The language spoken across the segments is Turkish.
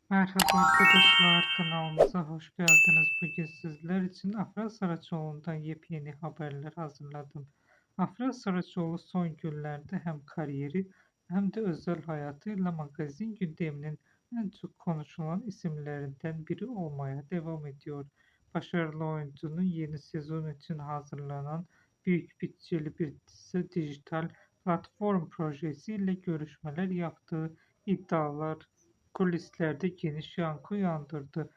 Merhaba arkadaşlar, kanalımıza hoş geldiniz. Bugün sizler için Afra Saraçoğlu'ndan yepyeni haberler hazırladım. Afra Saraçoğlu son günlerde hem kariyeri hem de özel hayatıyla magazin gündeminin en çok konuşulan isimlerinden biri olmaya devam ediyor. Başarılı oyuncunun yeni sezon için hazırlanan büyük bütçeli bir dijital platform projesiyle görüşmeler yaptığı iddialar kulislerde geniş yankı uyandırdı.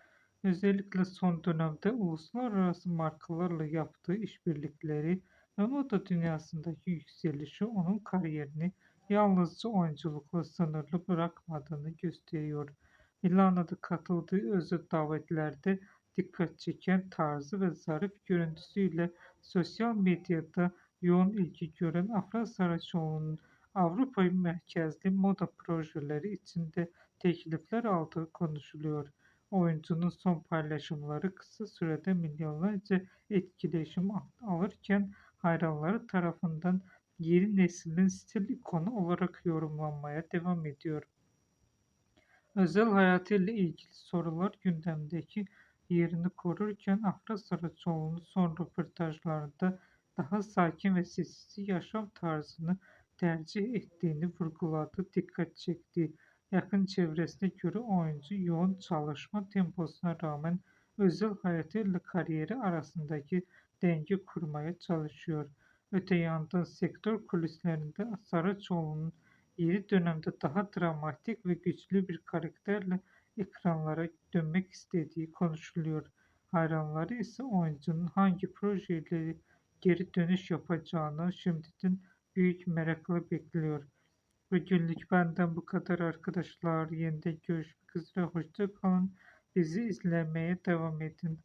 Özellikle son dönemde uluslararası markalarla yaptığı işbirlikleri ve moda dünyasındaki yükselişi onun kariyerini yalnızca oyunculukla sınırlı bırakmadığını gösteriyor. Milano'da katıldığı özel davetlerde dikkat çeken tarzı ve zarif görüntüsüyle sosyal medyada yoğun ilgi gören Afra Saraçoğlu'nun Avrupa merkezli moda projeleri içinde teklifler aldığı konuşuluyor. Oyuncunun son paylaşımları kısa sürede milyonlarca etkileşim alırken hayranları tarafından yeni neslin stil ikonu olarak yorumlanmaya devam ediyor. Özel hayatıyla ilgili sorular gündemdeki yerini korurken Afra Saraçoğlu'nun son röportajlarında daha sakin ve sessiz yaşam tarzını tercih ettiğini vurguladı, dikkat çekti. Yakın çevresine göre oyuncu yoğun çalışma temposuna rağmen özel hayatıyla kariyeri arasındaki denge kurmaya çalışıyor. Öte yandan sektör kulislerinde Saraçoğlu'nun yeni dönemde daha dramatik ve güçlü bir karakterle ekranlara dönmek istediği konuşuluyor. Hayranları ise oyuncunun hangi projeyle geri dönüş yapacağını şimdiden büyük merakla bekliyor. Bugünlük benden bu kadar arkadaşlar. Yeniden görüşmek üzere. Hoşça kalın. Bizi izlemeye devam edin.